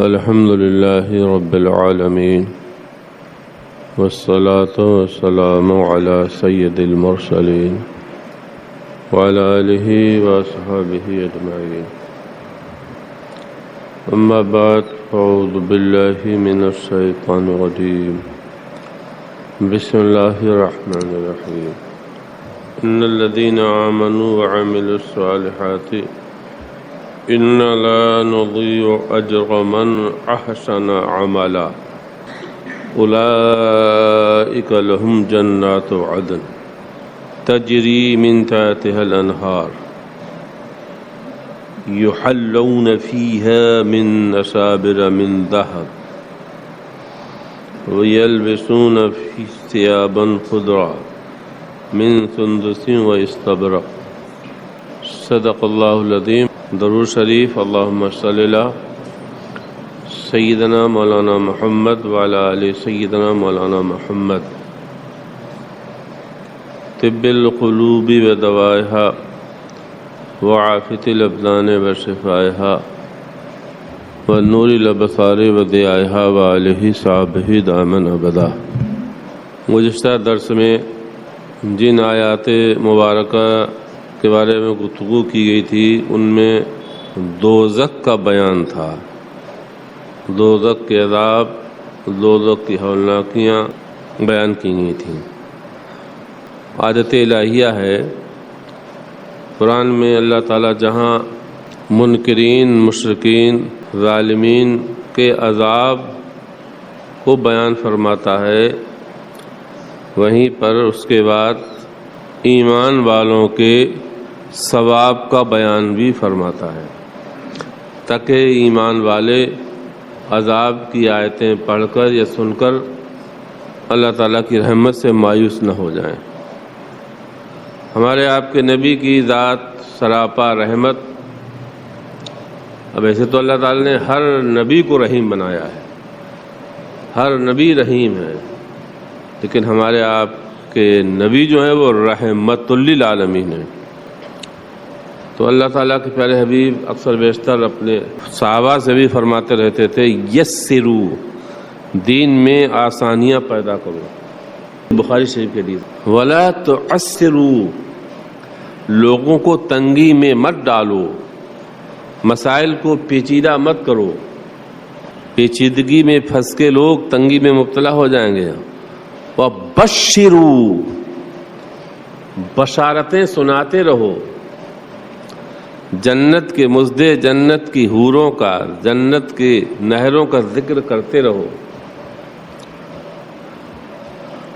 الحمد لله رب العالمين والصلاة والسلام على سيد المرسلين وعلى آله وأصحابه أجمعين. أما بعد، أعوذ بالله من الشيطان الرجيم. بسم الله الرحمن الرحيم. إن الذين آمنوا وعملوا الصالحات إن لا نضيع أجر من أحسن عملا أولئك لهم جنات عدن تجري من تحتها الأنهار يحلون فيها من أساور من ذهب ويلبسون في ثيابا خضرا من سندس واستبرق. صدق اللہ العظیم. درود شریف. اللہم صلی علی سیدنا مولانا محمد وعلی آل سیدنا مولانا محمد. طب القلوب و دوائها وعافیت الابدان و شفائها و نور الابصار و ضیائها و آلہ صحابہ دامن ابدا. گزشتہ درس میں جن آیات مبارکہ کے بارے میں گفتگو کی گئی تھی ان میں دوزخ کا بیان تھا. دوزخ کے عذاب، دوزخ کی ہولناکیاں بیان کی گئی تھیں. عادت الہیہ ہے قرآن میں اللہ تعالیٰ جہاں منکرین، مشرکین، ظالمین کے عذاب کو بیان فرماتا ہے، وہیں پر اس کے بعد ایمان والوں کے ثواب کا بیان بھی فرماتا ہے، تاکہ ایمان والے عذاب کی آیتیں پڑھ کر یا سن کر اللہ تعالیٰ کی رحمت سے مایوس نہ ہو جائیں. ہمارے آپ کے نبی کی ذات سراپا رحمت. اب ایسے تو اللہ تعالیٰ نے ہر نبی کو رحیم بنایا ہے، ہر نبی رحیم ہے، لیکن ہمارے آپ کہ نبی جو ہیں وہ رحمت للعالمین ہیں. تو اللہ تعالیٰ کے پیارے حبیب اکثر بیشتر اپنے صحابہ سے بھی فرماتے رہتے تھے یسرو، دین میں آسانیاں پیدا کرو. بخاری شریف کے حدیث. ولا تعسرو، لوگوں کو تنگی میں مت ڈالو، مسائل کو پیچیدہ مت کرو. پیچیدگی میں پھنس کے لوگ تنگی میں مبتلا ہو جائیں گے. وَبَشِّرُوا، بشارتیں سناتے رہو، جنت کے مزدے، جنت کی حوروں کا، جنت کی نہروں کا ذکر کرتے رہو.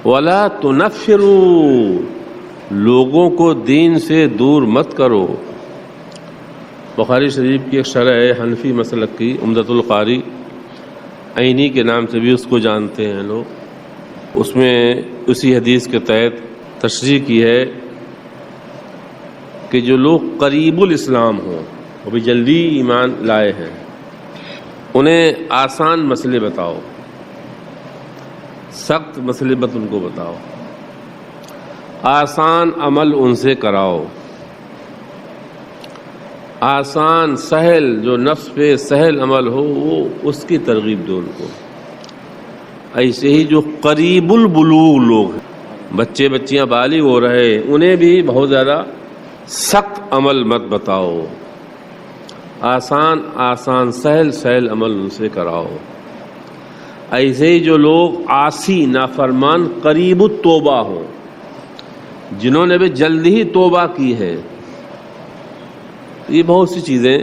وَلَا تُنَفِّرُوا، لوگوں کو دین سے دور مت کرو. بخاری شریف کی ایک شرح ہے حنفی مسلک کی، عمدۃ القاری عینی کے نام سے بھی اس کو جانتے ہیں لوگ. اس میں اسی حدیث کے تحت تشریح کی ہے کہ جو لوگ قریب الاسلام ہوں، وہ بھی جلدی ایمان لائے ہیں، انہیں آسان مسئلے بتاؤ، سخت مسئلے مت ان کو بتاؤ، آسان عمل ان سے کراؤ. آسان سہل، جو نفس پہ سہل عمل ہو وہ اس کی ترغیب دو ان کو. ایسے ہی جو قریب البلوغ لوگ ہیں، بچے بچیاں بالغ ہو رہے، انہیں بھی بہت زیادہ سخت عمل مت بتاؤ، آسان سہل سہل عمل ان سے کراؤ. ایسے ہی جو لوگ عاصی، نافرمان، قریب التوبہ ہوں، جنہوں نے بھی جلد ہی توبہ کی ہے. یہ بہت سی چیزیں.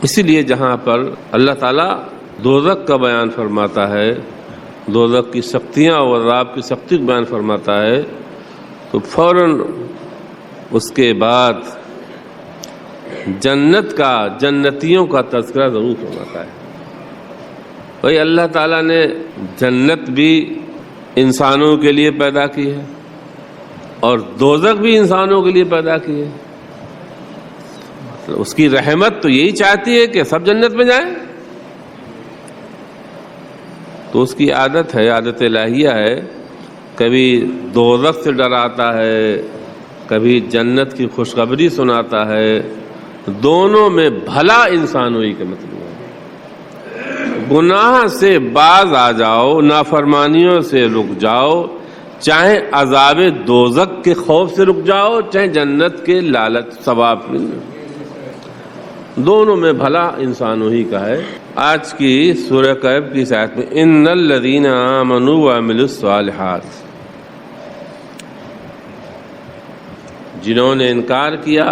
اسی لیے جہاں پر اللہ تعالیٰ دوزخ کا بیان فرماتا ہے، دوزخ کی سختیاں اور عذاب کی سختی بیان فرماتا ہے، تو فوراً اس کے بعد جنت کا، جنتیوں کا تذکرہ ضرور فرماتا ہے. بھائی اللہ تعالیٰ نے جنت بھی انسانوں کے لیے پیدا کی ہے اور دوزخ بھی انسانوں کے لیے پیدا کی ہے. اس کی رحمت تو یہی چاہتی ہے کہ سب جنت میں جائیں. تو اس کی عادت ہے، عادت الہیہ ہے، کبھی دوزخ سے ڈراتا ہے، کبھی جنت کی خوشخبری سناتا ہے. دونوں میں بھلا انسان ہوئی کا مطلب ہے. گناہ سے باز آ جاؤ، نافرمانیوں سے رک جاؤ، چاہے عذاب دوزخ کے خوف سے رک جاؤ، چاہے جنت کے لالچ ثواب میں، دونوں میں بھلا انسانوں ہی کا ہے۔ آج کی سورہ کہف کی آیت میں ان الذین آمنوا وعملوا الصالحات، جنہوں نے انکار کیا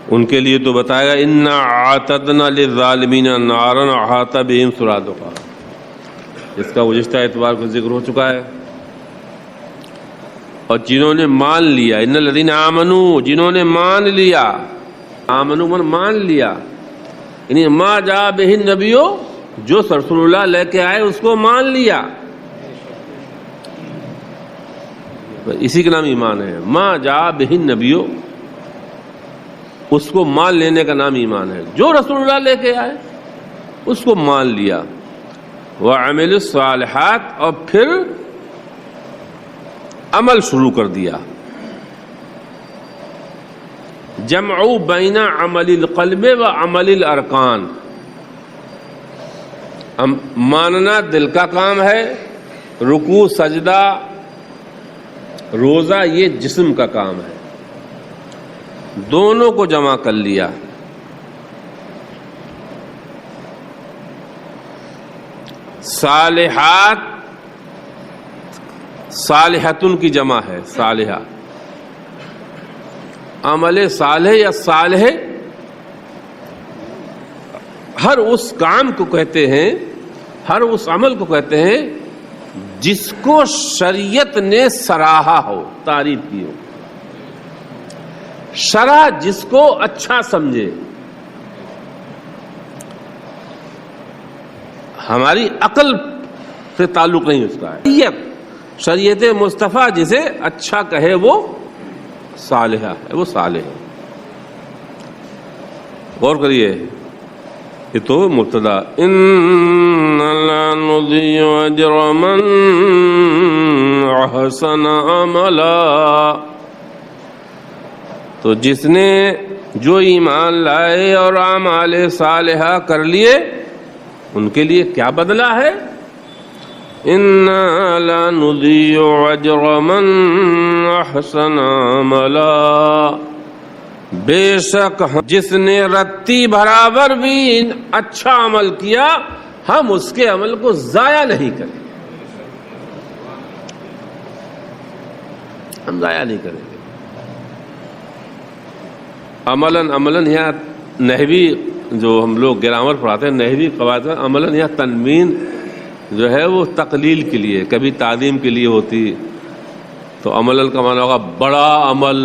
ان کے لیے تو بتائے گا انا اعتدنا للظالمین نارا احاط بهم سرادقها، اس کا گزشتہ اتوار کو ذکر ہو چکا ہے۔ اور جنہوں نے مان لیا، ان الذین آمنوا، جنہوں نے مان لیا، آمنوا من مان لیا، یعنی ما جاء بہ النبی، جو رسول اللہ لے کے آئے اس کو مان لیا، اسی کا نام ایمان ہے۔ ما جاء بہ النبی، اس کو مان لینے کا نام ایمان ہے۔ جو رسول اللہ لے کے آئے اس کو مان لیا۔ وعمل الصالحات، اور پھر عمل شروع کر دیا۔ جمعوا بین عمل القلب و عمل الارکان، ماننا دل کا کام ہے، رکوع سجدہ روزہ یہ جسم کا کام ہے، دونوں کو جمع کر لیا۔ صالحات، صالحتن کی جمع ہے صالحہ، عمل صالح یا صالح ہر اس کام کو کہتے ہیں، ہر اس عمل کو کہتے ہیں جس کو شریعت نے سراہا ہو، تعریف کی ہو۔ شرع جس کو اچھا سمجھے، ہماری عقل سے تعلق نہیں اس کا ہے، شریعت مصطفیٰ جسے اچھا کہے وہ صالحہ ہے، وہ صالح ہے۔ غور کریے، یہ تو مبتدا ان لا نضيع اجر من احسن عملا، تو جس نے جو ایمان لائے اور اعمال صالحہ کر لیے ان کے لیے کیا بدلہ ہے؟ انا لا نضيع اجر من احسن عملا، بے شک جس نے رتی برابر بھی اچھا عمل کیا ہم اس کے عمل کو ضائع نہیں کریں گے، ہم ضائع نہیں کریں گے۔ عملاً یہاں نحوی جو ہم لوگ گرامر پڑھاتے ہیں، نحوی قواعد میں عملاً یہاں تنوین جو ہے وہ تقلیل کے لیے، کبھی تعظیم کے لیے ہوتی، تو عملاً کا معنی ہوگا بڑا عمل،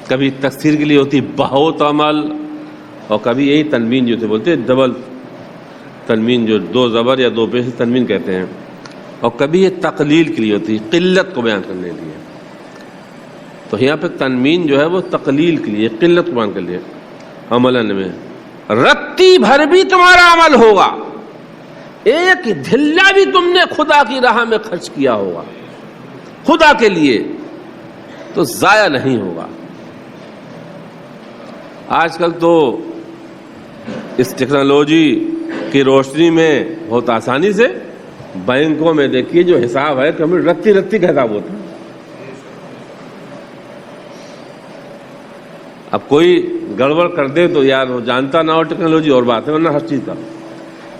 کبھی تکثیر کے لیے ہوتی بہت عمل، اور کبھی یہی تنوین جو تھے بولتے ڈبل تنوین، جو دو زبر یا دو پیش تنوین کہتے ہیں، اور کبھی یہ تقلیل کے لیے ہوتی قلت کو بیان کرنے کے لیے۔ تو یہاں پہ تنوین جو ہے وہ تقلیل کے لیے، قلت کو بیان کر لیے۔ عملاً میں رتی بھر بھی تمہارا عمل ہوگا، ایک دھلا بھی تم نے خدا کی راہ میں خرچ کیا ہوگا خدا کے لیے، تو ضائع نہیں ہوگا۔ آج کل تو اس ٹیکنالوجی کی روشنی میں بہت آسانی سے بینکوں میں دیکھیے جو حساب ہے کہ رتی رتی کا حساب ہوتا ہے۔ اب کوئی گڑبڑ کر دے تو یار وہ جانتا نہ ہو ٹیکنالوجی اور بات ہے، ورنہ ہر چیز کا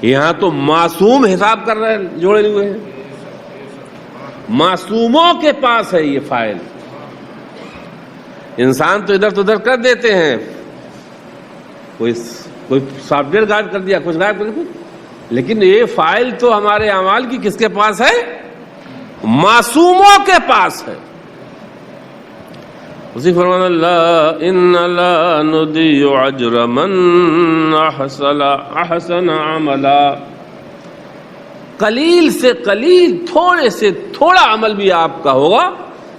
یہاں تو معصوم حساب کر رہے ہیں، جوڑے ہوئے ہیں، معصوموں کے پاس ہے یہ فائل۔ انسان تو ادھر تو ادھر کر دیتے ہیں، کوئی سافٹ ویئر غائب کر دیا، کچھ غائب کر دیا، لیکن یہ فائل تو ہمارے اعمال کی کس کے پاس ہے؟ معصوموں کے پاس ہے۔ اسی فرمان اللہ ان لا نضيع اجر من احسن عملا، قلیل سے قلیل، تھوڑے سے تھوڑا عمل بھی آپ کا ہوگا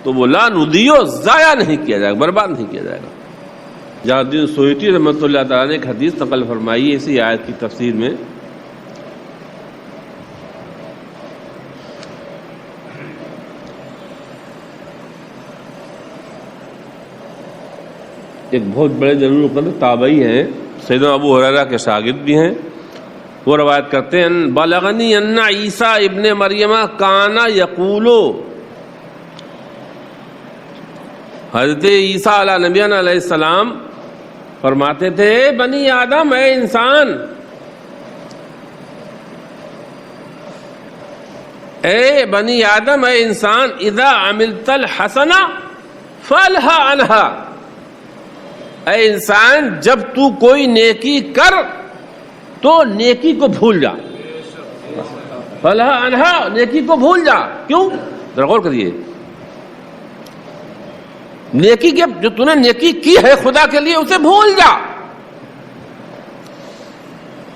تو وہ لا نضيع، ضائع نہیں کیا جائے گا، برباد نہیں کیا جائے گا۔ جلال الدین سیوطی رحمۃ اللہ تعالیٰ نے ایک حدیث نقل فرمائی ہے اسی آیت کی تفسیر میں، ایک بہت بڑے جلیل القدر تابعی ہیں، سیدنا ابو ہریرہ کے شاگرد بھی ہیں، وہ روایت کرتے ہیں بلغنی ان عیسیٰ ابن مریم کان یقول، حضرت عیسیٰ علیہ نبینا علیہ السلام فرماتے تھے بنی آدم، اے انسان، اے بنی آدم، اے انسان، اذا عملت الحسنہ فالہ عنہا، اے انسان جب تو کوئی نیکی کر تو نیکی کو بھول جا، فالہ عنہا، نیکی کو بھول جا۔ کیوں؟ ذرا غور کریے، نیکی کے جو تو نے نیکی کی ہے خدا کے لیے اسے بھول جا،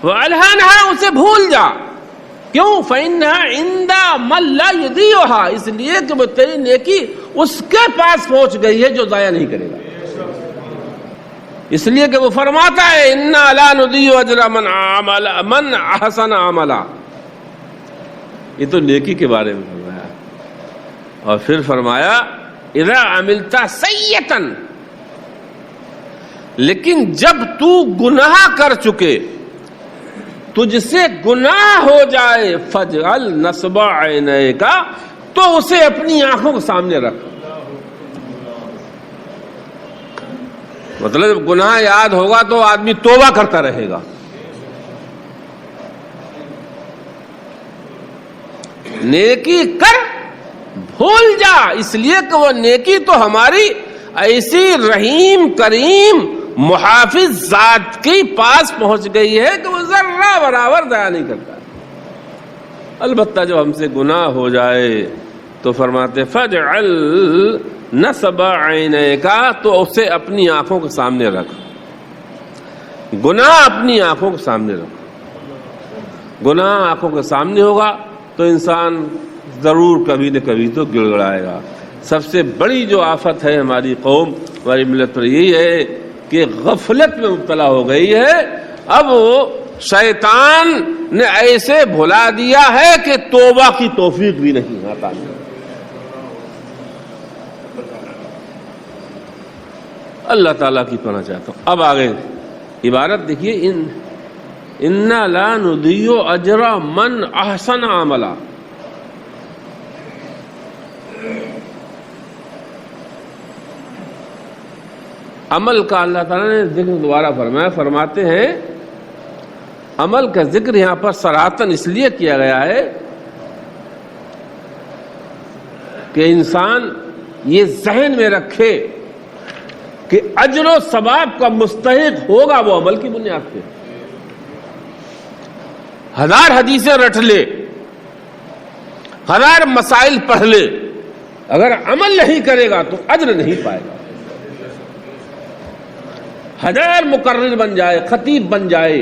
فالہ عنہا، اسے بھول جا۔ کیوں؟ فإنها عند من لا يضيعها، اس لیے کہ وہ تیری نیکی اس کے پاس پہنچ گئی ہے جو ضائع نہیں کرے گا، اس لیے کہ وہ فرماتا ہے انا لا نضيع اجر من احسن عملا۔ یہ تو نیکی کے بارے میں فرمایا، اور پھر فرمایا اذا عملت سیئۃ، لیکن جب تو گناہ کر چکے، تجھ سے گناہ ہو جائے، فجعل نصب عینیک، تو اسے اپنی آنکھوں کے سامنے رکھ۔ مطلب جب گناہ یاد ہوگا تو آدمی توبہ کرتا رہے گا، نیکی کر بھول جا، اس لیے کہ وہ نیکی تو ہماری ایسی رحیم کریم محافظ ذات کے پاس پہنچ گئی ہے کہ وہ ذرہ برابر ضائع نہیں کرتا۔ البتہ جب ہم سے گناہ ہو جائے تو فرماتے فجعل نصب عینیک، تو اسے اپنی آنکھوں کے سامنے رکھ، گناہ اپنی آنکھوں کے سامنے رکھ۔ گناہ آنکھوں کے سامنے ہوگا تو انسان ضرور کبھی نہ کبھی تو گڑ گڑائے گا۔ سب سے بڑی جو آفت ہے ہماری قوم، ہماری ملت پر یہی ہے کہ غفلت میں مبتلا ہو گئی ہے۔ اب شیطان نے ایسے بھلا دیا ہے کہ توبہ کی توفیق بھی نہیں آتا۔ اللہ تعالیٰ کی پناہ چاہتا ہوں۔ اب آگے عبارت دیکھیے، انا لا نضيع اجر من احسن عملا۔ عمل کا اللہ تعالیٰ نے ذکر دوبارہ فرمایا، فرماتے ہیں عمل کا ذکر یہاں پر صراحتاً اس لیے کیا گیا ہے کہ انسان یہ ذہن میں رکھے کہ اجر و ثواب کا مستحق ہوگا وہ عمل کی بنیاد پہ۔ ہزار حدیثیں رٹ لے، ہزار مسائل پڑھ لے، اگر عمل نہیں کرے گا تو اجر نہیں پائے گا۔ ہزار مقرر بن جائے، خطیب بن جائے،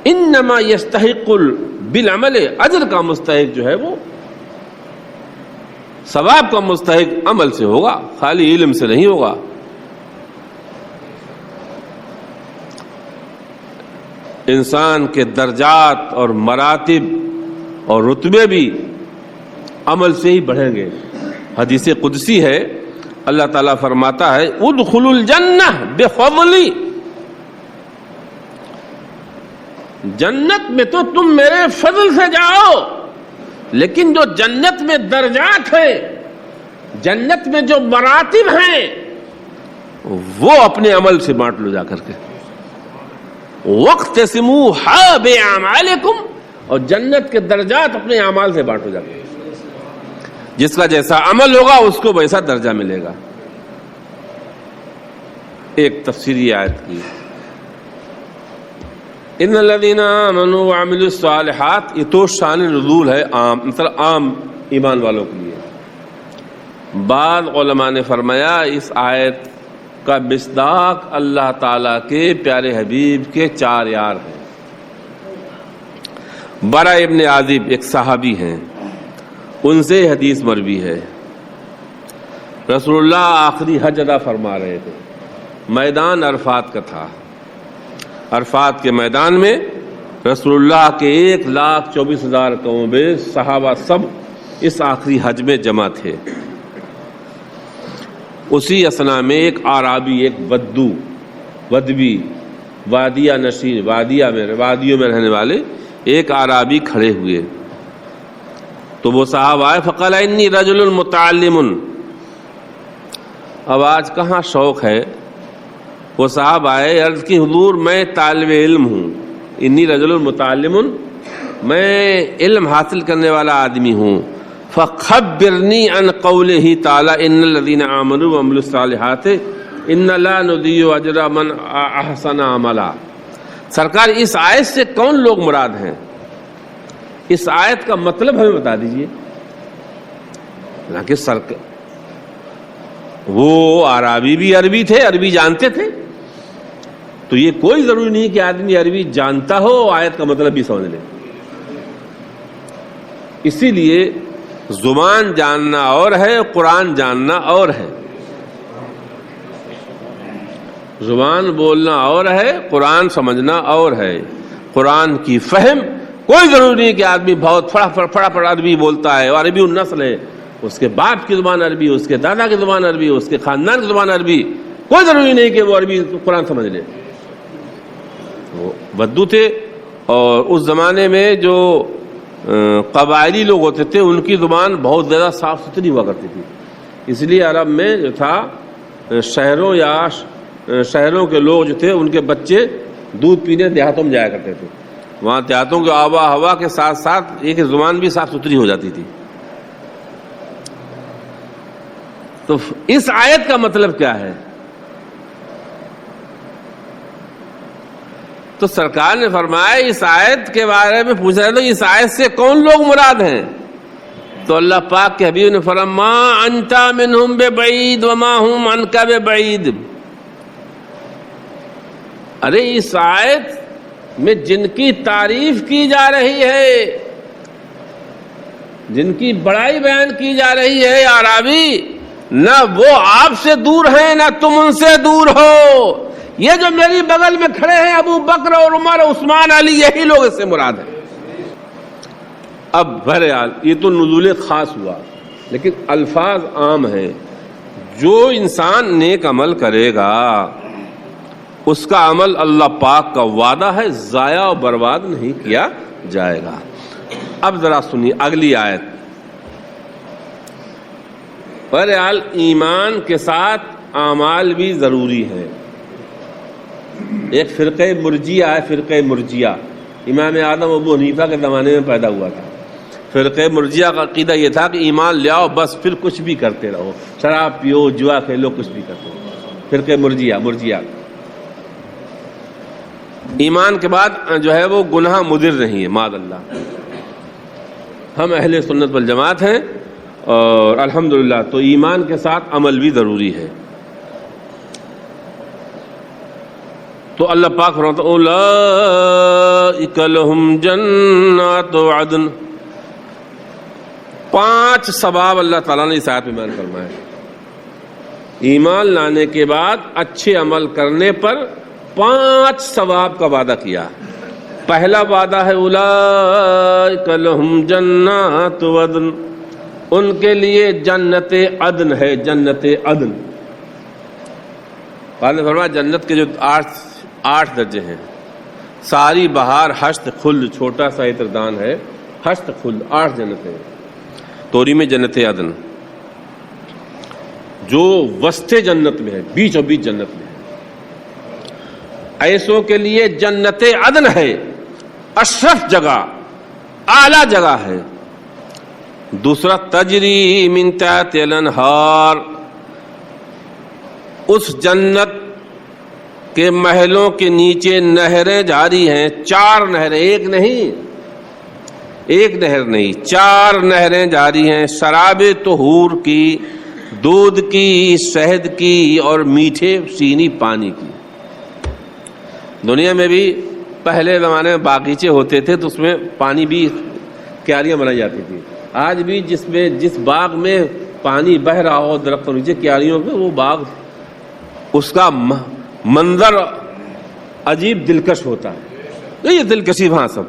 انما یستحق بالعمل، اجر کا مستحق جو ہے وہ ثواب کا مستحق عمل سے ہوگا، خالی علم سے نہیں ہوگا۔ انسان کے درجات اور مراتب اور رتبے بھی عمل سے ہی بڑھیں گے۔ حدیث قدسی ہے، اللہ تعالیٰ فرماتا ہے ادخلوا الجنہ بفضلی، جنت میں تو تم میرے فضل سے جاؤ، لیکن جو جنت میں درجات ہیں، جنت میں جو مراتب ہیں، وہ اپنے عمل سے بانٹ لو جا کر کے۔ واقتسموها بأعمالکم، اور جنت کے درجات اپنے اعمال سے بانٹو جا کے، جس کا جیسا عمل ہوگا اس کو ویسا درجہ ملے گا۔ ایک تفسیری آیت کی، ان الذین آمنوا وعملوا الصالحات، یہ تو شان نزول ہے عام، مطلب عام ایمان والوں کے لیے۔ بعض علماء نے فرمایا اس آیت کا مصداق اللہ تعالیٰ کے پیارے حبیب کے 4 یار ہیں۔ برا ابن عازب ایک صحابی ہیں، ان سے حدیث مروی ہے، رسول اللہ آخری حج ادا فرما رہے تھے، میدان عرفات کا تھا، عرفات کے میدان میں رسول اللہ کے 1,24,000 کم و بیش صحابہ سب اس آخری حج میں جمع تھے. اسی اثنا میں ایک اعرابی، ایک ودوی، وادیہ نشین، وادیوں میں رہنے والے ایک اعرابی کھڑے ہوئے. تو وہ صاحب آئے، فقال انی رجل متعلم. اب آج کہاں شوق ہے. وہ صاحب آئے، عرض کی حضور میں طالب علم ہوں. انی رجل متعلم، میں علم حاصل کرنے والا آدمی ہوں. فخبرنی عن قولہ تعالی ان الذین آمنوا وعملوا الصالحات ان لا نضیع اجر من احسن عملا. سرکار اس آیت سے کون لوگ مراد ہیں؟ اس آیت کا مطلب ہمیں بتا دیجئے. حالانکہ وہ عربی بھی عربی تھے، عربی جانتے تھے، تو یہ کوئی ضروری نہیں کہ آدمی عربی جانتا ہو آیت کا مطلب بھی سمجھ لے. اسی لیے زبان جاننا اور ہے، قرآن جاننا اور ہے. زبان بولنا اور ہے، قرآن سمجھنا اور ہے. قرآن کی فہم کوئی ضروری نہیں کہ آدمی بہت فڑا عربی بولتا ہے اور عربی النسل ہے، اس کے باپ کی زبان عربی، اس کے دادا کی زبان عربی، اس کے خاندان کی زبان عربی، کوئی ضروری نہیں کہ وہ عربی قرآن سمجھ لے. وہ بدو تھے، اور اس زمانے میں جو قبائلی لوگ ہوتے تھے ان کی زبان بہت زیادہ صاف ستھری ہوا کرتی تھی. اس لیے عرب میں جو تھا شہروں کے لوگ جو تھے ان کے بچے دودھ پینے دیہاتوں میں جایا کرتے تھے. وہاں دیہاتوں کے آب و ہوا کے ساتھ ساتھ ایک زبان بھی صاف ستھری ہو جاتی تھی. تو اس آیت کا مطلب کیا ہے؟ تو سرکار نے فرمایا اس آیت کے بارے میں پوچھ رہے تھے، اس آیت سے کون لوگ مراد ہیں؟ تو اللہ پاک کے حبیب نے فرمایا ما انت منہم ببعید وما ہم عنک ببعید. ارے اس آیت میں جن کی تعریف کی جا رہی ہے، جن کی بڑائی بیان کی جا رہی ہے اعرابی، نہ وہ آپ سے دور ہیں نہ تم ان سے دور ہو. یہ جو میری بغل میں کھڑے ہیں ابو بکر اور عمر عثمان علی، یہی لوگ اس سے مراد ہیں. اب بہرحال یہ تو نزول خاص ہوا، لیکن الفاظ عام ہیں. جو انسان نیک عمل کرے گا اس کا عمل اللہ پاک کا وعدہ ہے ضائع و برباد نہیں کیا جائے گا. اب ذرا سنیے اگلی آیت. بہرحال ایمان کے ساتھ اعمال بھی ضروری ہیں. ایک فرقہ مرجیہ ہے، فرقہ مرجیہ امام اعظم ابو حنیفہ کے زمانے میں پیدا ہوا تھا. فرقہ مرجیہ کا عقیدہ یہ تھا کہ ایمان لے آؤ بس پھر کچھ بھی کرتے رہو، شراب پیو، جوا کھیلو، کچھ بھی کرتے رہو. فرقہ مرجیہ ایمان کے بعد جو ہے وہ گناہ مضر نہیں ہے، معاذ اللہ. ہم اہل سنت والجماعت ہیں اور الحمدللہ. تو ایمان کے ساتھ عمل بھی ضروری ہے. تو اللہ پاک فرماتا ہے اولئک لہم جنات عدن. 5 ثواب اللہ تعالیٰ نے اس آیت میں بیان فرمایا. ایمان لانے کے بعد اچھے عمل کرنے پر 5 ثواب کا وعدہ کیا. پہلا وعدہ ہے اولئک لہم جنات عدن، ان کے لیے جنت عدن ہے. جنت عدن قال نے فرمایا جنت کے جو 8 درجے ہیں، ساری بہار، حشت، خلد، چھوٹا سا اطردان ہے، حشت، خلد، 8 جنتیں. توری میں جنت عدن جو وسط جنت میں ہے، بیچ و بیچ جنت میں ہے. ایسوں کے لیے جنت عدن ہے، اشرف جگہ، اعلی جگہ ہے. دوسرا تجری من تحت الانہار، اس جنت کے محلوں کے نیچے نہریں جاری ہیں. 4 نہریں، ایک نہر نہیں 4 نہریں جاری ہیں. شراب طہور کی، دودھ کی، شہد کی اور میٹھے چینی پانی کی. دنیا میں بھی پہلے زمانے میں باغیچے ہوتے تھے تو اس میں پانی بھی کیاریاں بنائی جاتی تھی. آج بھی جس باغ میں پانی بہ رہا ہو درختوں نیچے کیاریوں پہ، وہ باغ اس کا منظر عجیب دلکش ہوتا ہے. یہ دلکشی وہاں سب.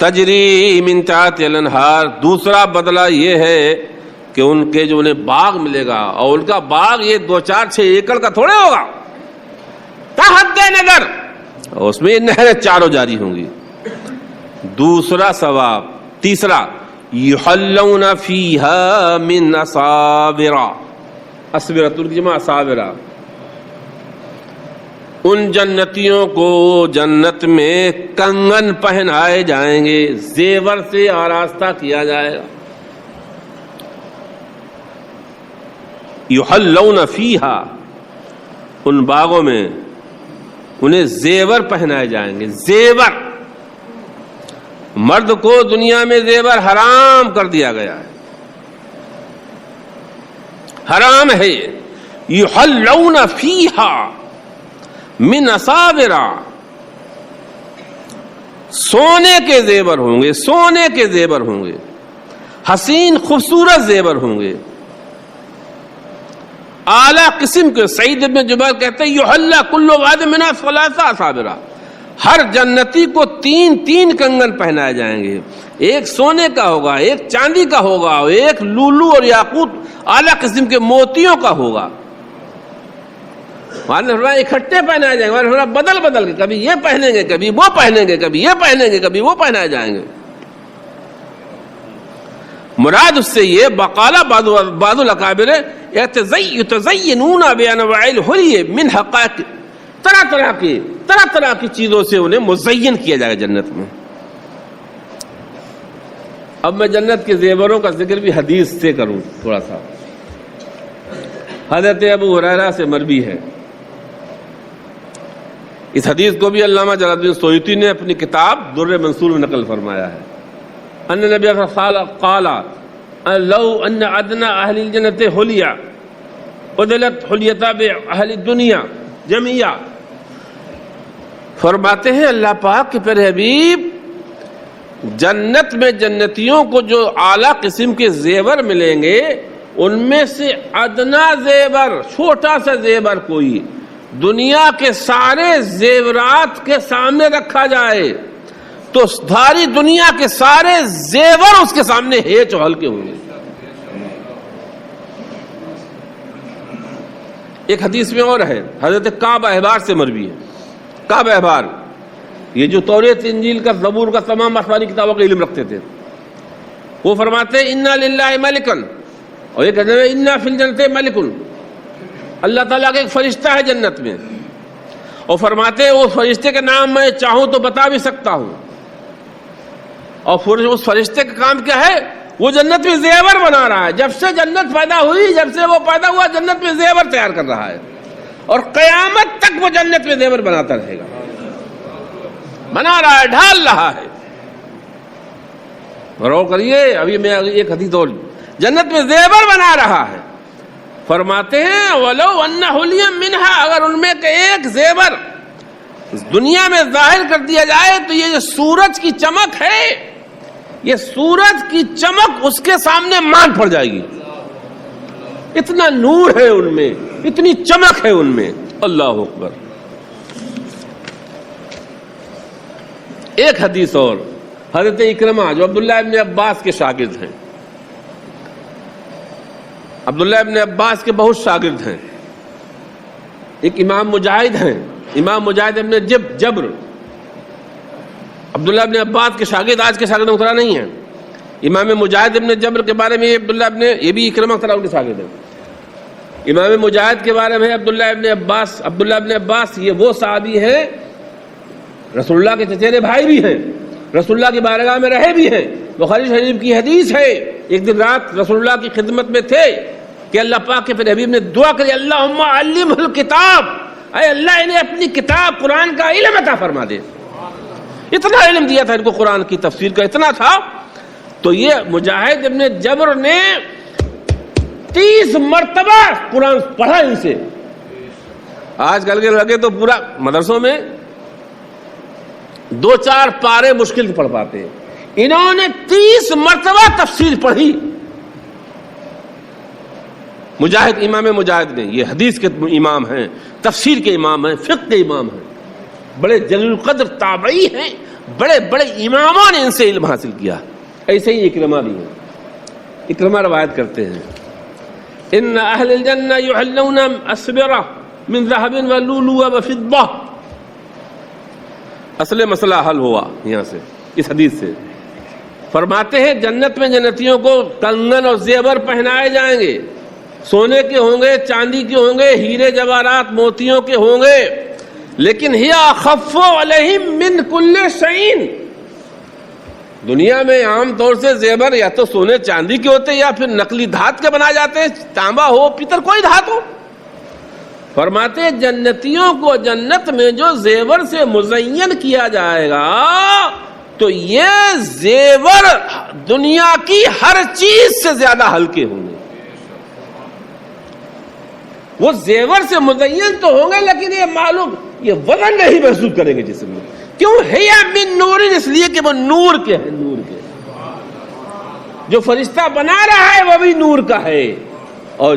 تجری من تحتها الانہار، دوسرا بدلہ یہ ہے کہ ان کے جو انہیں باغ ملے گا، اور ان کا باغ یہ 2-4-6 ایکڑ کا تھوڑے ہوگا، تحت نظر، اور اس میں نہریں چاروں جاری ہوں گی۔ دوسرا ثواب، تیسرا یحلون فیہا من اساورا، اسورۃ کی جمع اساورا، ان جنتیوں کو جنت میں کنگن پہنائے جائیں گے، زیور سے آراستہ کیا جائے گا۔ یحلون فیہا، ان باغوں میں انہیں زیور پہنائے جائیں گے۔ زیور، مرد کو دنیا میں زیور حرام کر دیا گیا ہے، حرام ہے یہ۔ یحلون فیہا من اساورا، سونے کے زیور ہوں گے، سونے کے زیور ہوں گے، حسین خوبصورت زیور ہوں گے، اعلیٰ قسم کے۔ سعید بن جبیر کہتے ہیں یحلی کل واحد منھا ثلاث اساورا، ہر جنتی کو 3 کنگن پہنائے جائیں گے، ایک سونے کا ہوگا، ایک چاندی کا ہوگا، ایک لولو اور یاقوت اعلیٰ قسم کے موتیوں کا ہوگا۔ اکٹھے پہنائے جائیں گے، بدل بدل کے، کبھی یہ پہنیں گے، کبھی وہ پہنیں گے، کبھی یہ پہنیں گے، کبھی وہ پہنائے جائیں گے۔ مراد اس سے یہ بقال بعض الاکابر یتزینون بانواع الحلی من حقائق، طرح طرح کی چیزوں سے انہیں مزین کیا جائے گا جنت میں۔ اب میں جنت کے زیوروں کا ذکر بھی حدیث سے کروں تھوڑا سا۔ حضرت ابو ہریرہ سے مروی ہے، اس حدیث کو بھی علامہ جلال الدین سیوطی نے اپنی کتاب در منصور میں نقل فرمایا ہے۔ ان نبی قال لو ان ادنى اہل الجنت حلیہ عدلت حلیتہ باہل الدنیا جميعا، فرماتے ہیں اللہ پاک کے پیارے حبیب، جنت میں جنتیوں کو جو اعلیٰ قسم کے زیور ملیں گے، ان میں سے ادنا زیور، چھوٹا سا زیور کوئی دنیا کے سارے زیورات کے سامنے رکھا جائے تو ساری دنیا کے سارے زیور اس کے سامنے ہیچ و ہلکے ہوں گے۔ ایک حدیث میں اور ہے، حضرت کعب احبار سے مروی ہے۔ کعب احبار یہ جو توریت انجیل کا زبور کا تمام آسمانی کتابوں کا علم رکھتے تھے، وہ فرماتے ہیں انا للہ ملکن، اور یہ کہتے ہیں انا فی الجنت ملکن، اللہ تعالیٰ کا ایک فرشتہ ہے جنت میں، اور فرماتے ہیں اس فرشتے کا نام میں چاہوں تو بتا بھی سکتا ہوں، اور اس فرشتے کا کام کیا ہے؟ وہ جنت میں زیور بنا رہا ہے۔ جب سے جنت پیدا ہوئی، جب سے وہ پیدا ہوا، جنت میں زیور تیار کر رہا ہے، اور قیامت تک وہ جنت میں زیور بناتا رہے گا، بنا رہا ہے، ڈھال رہا ہے۔ غور کریے، ابھی میں ایک حدیث اور، جنت میں زیور بنا رہا ہے۔ فرماتے ہیں وَلَوْ أَنَّ حُلِيًا مِنْهَا، اگر ان میں کہ ایک زیور دنیا میں ظاہر کر دیا جائے تو یہ جو سورج کی چمک ہے، یہ سورج کی چمک اس کے سامنے مان پڑ جائے گی، اتنا نور ہے ان میں، اتنی چمک ہے ان میں۔ اللہ اکبر۔ ایک حدیث اور، حضرت اکرمہ جو عبداللہ ابن عباس کے شاگرد ہیں، عبداللہ ابن عباس کے بہت شاگرد ہیں، ایک امام مجاہد ہیں، امام مجاہد ابن جبر، عبداللہ ابن عباس کے شاگرد، آج کے شاگرد مختلف نہیں ہیں۔ امام مجاہد ابن جبر کے بارے میں عبداللہ ابن، یہ بھی اکرمہ صلی اللہ علیہ وسلم کے شاگرد ہیں۔ امام مجاہد کے بارے میں عبداللہ ابن عباس، عبداللہ ابن عباس یہ وہ صحابی ہیں، رسول اللہ کے چچیرے بھائی بھی ہیں، رسول اللہ کی بارگاہ میں رہے بھی ہیں۔ بخاری شریف کی حدیث ہے، ایک دن رات رسول اللہ کی خدمت میں تھے کہ اللہ پاک کے حبیب نے دعا کری، اللہم علمہ الکتاب، اے اللہ انہیں اپنی کتاب قرآن کا علم عطا فرما دے۔ اتنا علم دیا تھا ان کو، قرآن کی تفسیر کا اتنا تھا۔ تو یہ مجاہد ابن جبر نے 30 مرتبہ قرآن پڑھا ان سے۔ آج کل کے لگے تو پورا مدرسوں میں 2-4 پارے مشکل سے پڑھ پاتے ہیں، انہوں نے 30 مرتبہ تفسیر پڑھی۔ مجاہد، امام مجاہد نے، یہ حدیث کے امام ہیں، تفسیر کے امام ہیں، فقہ کے امام ہیں، بڑے جلیل القدر تابعی ہیں، بڑے بڑے اماموں نے ان سے علم حاصل کیا. ایسے ہی اکرمہ بھی ہیں. اکرمہ روایت کرتے ہیں ان اہل الجنہ یحلون اسورہ من ذہب ولؤلؤ وفضہ. اصل مسئلہ حل ہوا یہاں سے اس حدیث سے. فرماتے ہیں جنت میں جنتیوں کو کنگن اور زیور پہنائے جائیں گے, سونے کے ہوں گے, چاندی کے ہوں گے, ہیرے جواہرات موتیوں کے ہوں گے, لیکن ہی اخف علیہم من کل شیء. دنیا میں عام طور سے زیور یا تو سونے چاندی کے ہوتے یا پھر نقلی دھات کے بنائے جاتے ہیں, تانبا ہو پیتل کوئی دھات ہو. فرماتے ہیں جنتیوں کو جنت میں جو زیور سے مزین کیا جائے گا تو یہ زیور دنیا کی ہر چیز سے زیادہ ہلکے ہوں گے. وہ زیور سے مزین تو ہوں گے لیکن یہ معلوم یہ وزن نہیں محسوس کریں گے جسم میں. کیوں ہے من نور, اس لیے کہ وہ نور کے ہیں. نور کے جو فرشتہ بنا رہا ہے وہ بھی نور کا ہے, اور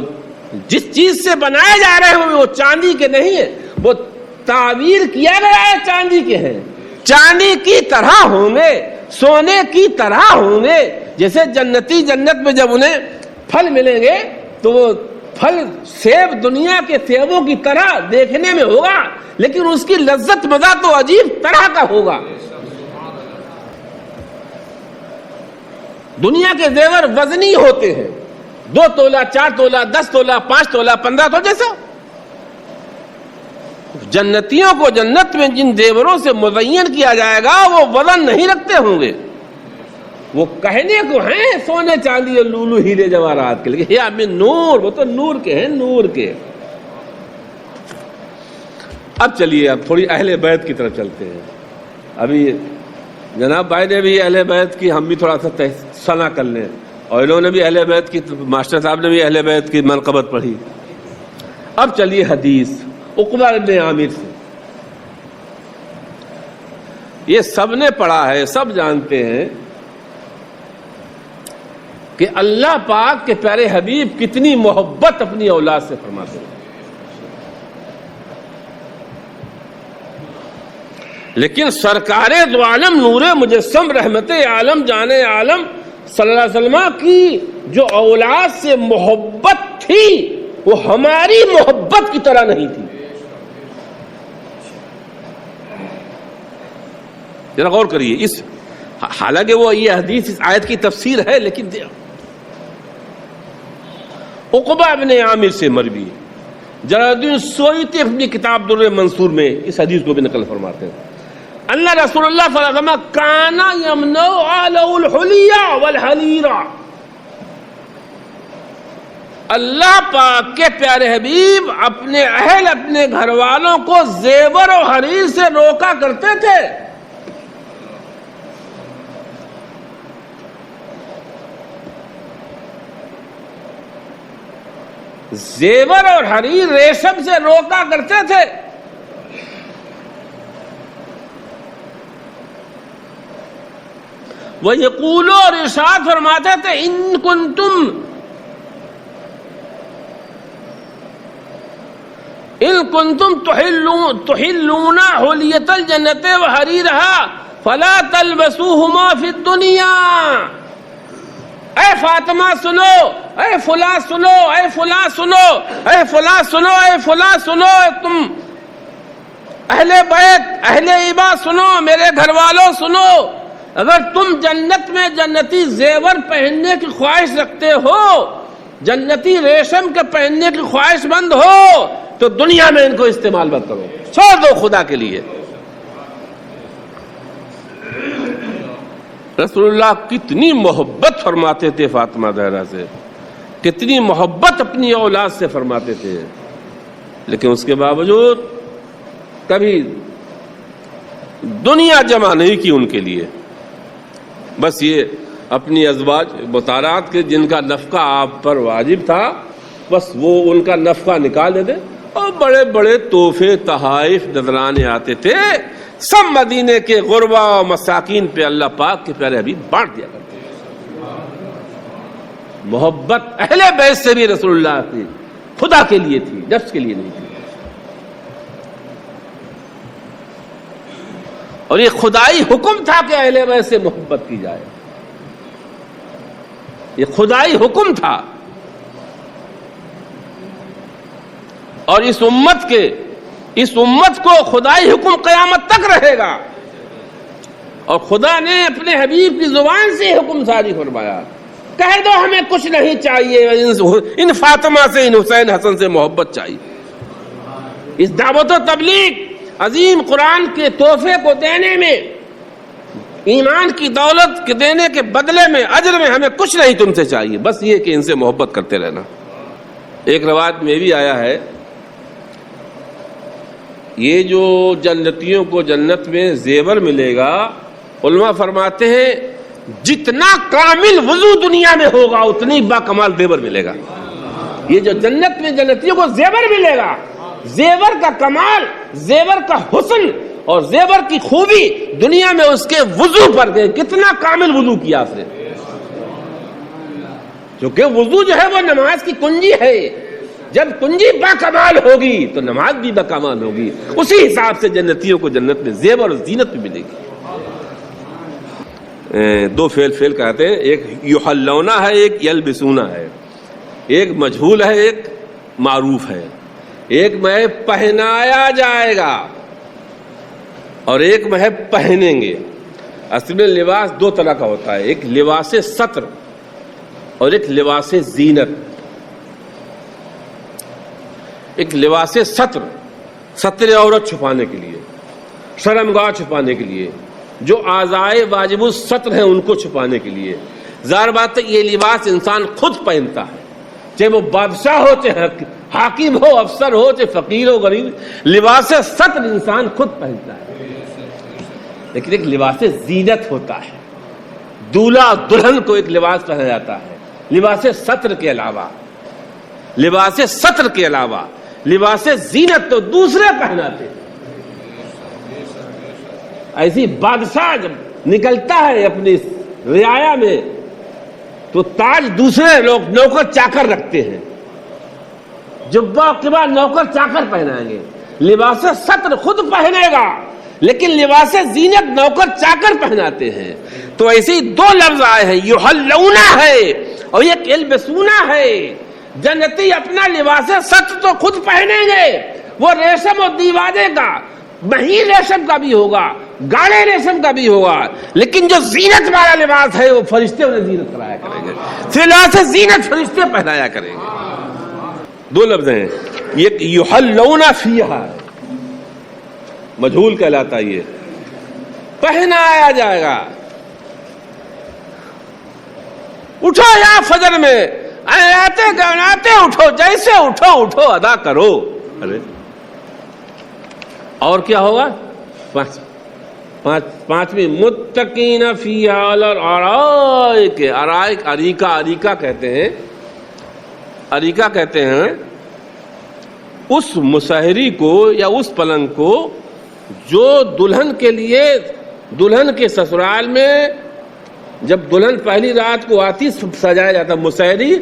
جس چیز سے بنائے جا رہے ہیں وہ چاندی کے نہیں ہے, وہ تعبیر کیا گیا ہے چاندی کے ہیں. چاندی کی طرح ہوں گے, سونے کی طرح ہوں گے. جیسے جنتی جنت میں جب انہیں پھل ملیں گے تو وہ پھل سیب دنیا کے سیبوں کی طرح دیکھنے میں ہوگا, لیکن اس کی لذت مزہ تو عجیب طرح کا ہوگا. دنیا کے زیور وزنی ہوتے ہیں, 2 تولہ 4 تولہ 10 تولہ 5 تولہ 15 تولہ جیسا. جنتیوں کو جنت میں جن زیوروں سے مزین کیا جائے گا وہ وزن نہیں رکھتے ہوں گے. وہ کہنے کو ہیں سونے چاندی اور لولو ہیرے جواہرات کے, لیکن یا من نور, وہ تو نور کے ہیں, نور کے. اب چلیے اب تھوڑی اہل بیت کی طرف چلتے ہیں. ابھی جناب بھائی نے بھی اہل بیت کی, ہم بھی تھوڑا سا سنا کر لیں, اور انہوں نے بھی اہل بیت کی, ماسٹر صاحب نے بھی اہل بیت کی منقبت پڑھی. اب چلیے حدیث عقبہ بن عامر سے. یہ سب نے پڑھا ہے, سب جانتے ہیں کہ اللہ پاک کے پیارے حبیب کتنی محبت اپنی اولاد سے فرماتے ہیں. لیکن سرکار دو عالم نور مجسم رحمت عالم جان عالم صلی اللہ علیہ وسلم کی جو اولاد سے محبت تھی وہ ہماری محبت کی طرح نہیں تھی. ذرا غور کریے اس, حالانکہ وہ یہ حدیث اس آیت کی تفسیر ہے, لیکن عقبہ بن عامر سے مروی جلال الدین سیوطی اپنی کتاب در منصور میں اس حدیث کو بھی نقل فرماتے ہیں. اللہ رسول اللہ صلی اللہ علیہ وسلم کان یمنع اہلہ الحلیہ والحریرہ. اللہ پاک کے پیارے حبیب اپنے اہل اپنے گھر والوں کو زیور و حریر سے روکا کرتے تھے. زیور اور حریر ریشم سے روکا کرتے تھے. وہ یقولو اور ارشاد فرماتے تھے ان کنتم تحلون حلیۃ الجنت وحریرہا فلا تلبسوہما فی الدنیا. اے فاطمہ سنو, اے فلاں سنو, اے فلاں سنو, اے فلاں سنو, اے فلاں سنو, تم اہل بیت اہل ایبا سنو, میرے گھر والوں سنو. اگر تم جنت میں جنتی زیور پہننے کی خواہش رکھتے ہو, جنتی ریشم کے پہننے کی خواہش مند ہو, تو دنیا میں ان کو استعمال مت کرو, چھوڑ دو خدا کے لیے. رسول اللہ کتنی محبت فرماتے تھے فاطمہ زہرا سے, کتنی محبت اپنی اولاد سے فرماتے تھے, لیکن اس کے باوجود کبھی دنیا جمع نہیں کی ان کے لیے. بس یہ اپنی ازواج مطالعات کے جن کا نفقہ آپ پر واجب تھا بس وہ ان کا نفقہ نکال دیتے, اور بڑے بڑے تحفے تحائف نذرانے آتے تھے, سب مدینے کے غربا و مساکین پہ اللہ پاک کے پیارے حبیب بانٹ دیا کرتے تھے. محبت اہل بیت سے بھی رسول اللہ کی خدا کے لیے تھی, نفس کے لیے نہیں تھی. اور یہ خدائی حکم تھا کہ اہل بیت سے محبت کی جائے، یہ خدائی حکم تھا. اور اس امت کو خدائی حکم قیامت تک رہے گا. اور خدا نے اپنے حبیب کی زبان سے حکم جاری فرمایا، کہہ دو ہمیں کچھ نہیں چاہیے، ان فاطمہ سے، ان حسین حسن سے محبت چاہیے. اس دعوت و تبلیغ عظیم قرآن کے تحفے کو دینے میں، ایمان کی دولت کے دینے کے بدلے میں، اجر میں ہمیں کچھ نہیں تم سے چاہیے، بس یہ کہ ان سے محبت کرتے رہنا. ایک روایت میں بھی آیا ہے، یہ جو جنتیوں کو جنت میں زیور ملے گا، علماء فرماتے ہیں جتنا کامل وضو دنیا میں ہوگا اتنی با کمال زیور ملے گا. یہ جو جنت میں جنتیوں کو زیور ملے گا، زیور کا کمال، زیور کا حسن اور زیور کی خوبی دنیا میں اس کے وضو پر گئے. کتنا کامل وضو کیا آپ نے، کیونکہ وضو جو ہے وہ نماز کی کنجی ہے. جب کنجی با کمال ہوگی تو نماز بھی با کمال ہوگی. اسی حساب سے جنتیوں کو جنت میں زیور اور زینت بھی ملے گی. دو فعل کہتے ہیں، ایک یحلونا ہے، ایک یلبسونا ہے. ایک مجہول ہے، ایک معروف ہے. ایک میں پہنایا جائے گا اور ایک میں پہنیں گے. اصل میں لباس دو طرح کا ہوتا ہے، ایک لباس ستر اور ایک لباس زینت. ایک لباس ستر عورت چھپانے کے لیے، شرمگاہ چھپانے کے لیے، جو اعضائے واجب الستر ہیں ان کو چھپانے کے لیے. ظاہر بات ہے یہ لباس انسان خود پہنتا ہے، چاہے وہ بادشاہ ہو، چاہے حاکم ہو، افسر ہو، چاہے فقیر ہو، غریب. لباس ستر انسان خود پہنتا ہے. لیکن ایک لباس زینت ہوتا ہے، دولہا دلہن کو ایک لباس پہنا جاتا ہے لباس ستر کے علاوہ. لباس ستر کے علاوہ لباس زینت تو دوسرے پہناتے. ایسی بادشاہ جب نکلتا ہے اپنی رعایا میں تو تاج دوسرے لوگ نوکر چاکر رکھتے ہیں، جبہ قبا نوکر چاکر پہنائیں گے. لباس ستر خود پہنے گا لیکن لباس زینت نوکر چاکر پہناتے ہیں. تو ایسے ہی دو لفظ آئے ہیں، یحلونا ہے اور ایک یلبسونا ہے. جنتی اپنا لباس ستر تو خود پہنیں گے، وہ ریشم و دیباجے کا، مہین ریشم کا بھی ہوگا، گاڑے ریشم کا بھی ہوگا. لیکن جو زینت والا لباس ہے وہ فرشتے انہیں زینت کرایا کریں گے. لباس زینت فرشتے پہنایا کریں گے. دو لفظ ہیں، ایک یحلونا فیہا مجہول کہلاتا، یہ پہنایا جائے گا. اٹھو یا فجر میں آتے گناتے اٹھو، جیسے اٹھو ادا کرو. ارے اور کیا ہوگا؟ پانچویں متقین فیہا علی الارائک. ارائک اریکہ کہتے ہیں، اریکہ کہتے ہیں اس مسہری کو یا اس پلنگ کو جو دلہن کے لیے، دلہن کے سسرال میں جب دلہن پہلی رات کو آتی سجایا جاتا. مسہری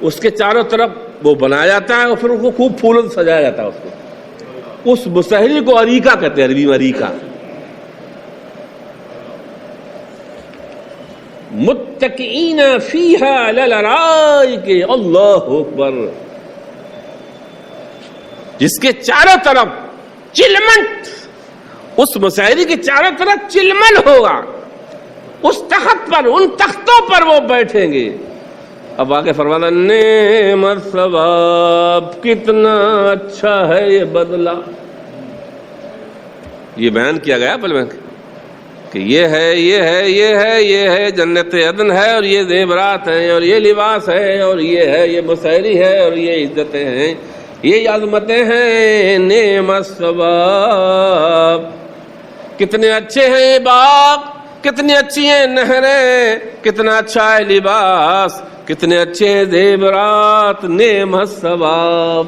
اس کے چاروں طرف وہ بنایا جاتا ہے اور پھر اس کو خوب پھولوں سے سجایا جاتا ہے. اس مسہری کو اریکہ کہتے ہیں، عربی میں اریکہ. متکئین فیہا علی الارائک. اللہ اکبر. جس کے چاروں طرف چلمن، اس مسہری کے چاروں طرف چلمن ہوگا. اس تخت پر، ان تختوں پر وہ بیٹھیں گے. اب آگے فرمانا نعمت ثواب، کتنا اچھا ہے یہ بدلہ. یہ بیان کیا گیا پہلے کہ یہ ہے جنت عدن ہے اور یہ زیورات ہیں اور یہ لباس ہے اور یہ ہے، یہ مسہری ہے اور یہ عزتیں ہیں، یہ عظمتیں ہیں. نعمت ثواب، کتنے اچھے ہیں یہ باغ، کتنی اچھی ہیں نہریں، کتنا اچھا ہے لباس، کتنے اچھے ہیں زیورات. نعمت ثواب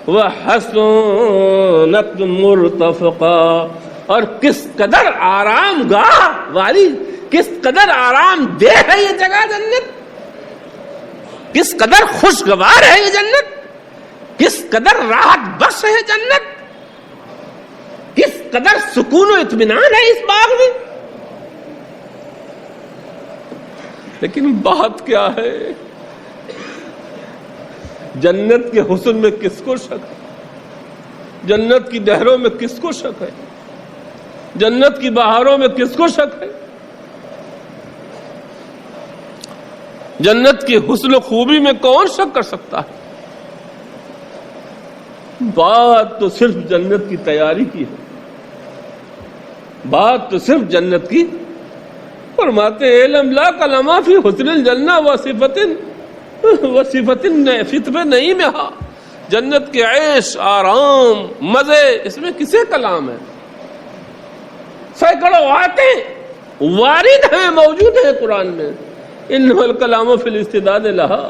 وحسنت مرتفقا. اور کس قدر آرام گاہ والی، کس قدر آرام دہ ہے یہ جگہ جنت، کس قدر خوشگوار ہے یہ جنت، کس قدر راحت بخش ہے جنت، کس قدر سکون و اطمینان ہے اس باغ میں. لیکن بات کیا ہے؟ جنت کے حسن میں کس کو شک ہے؟ جنت کی نہروں میں کس کو شک ہے؟ جنت کی بہاروں میں کس کو شک ہے؟ جنت کی حسن و خوبی میں کون شک کر سکتا ہے؟ بات تو صرف جنت کی تیاری کی ہے. بات تو صرف جنت کی. فرماتے ہیں علم لا کلمہ فی حسن الجنہ وصفت فتب نعیمہا. جنت کے عیش، آرام، مزے، اس میں کسے کلام ہے؟ سینکڑوں آیتیں وارد ہیں، موجود ہیں قرآن میں. انما الکلام فی الاستعداد لہا.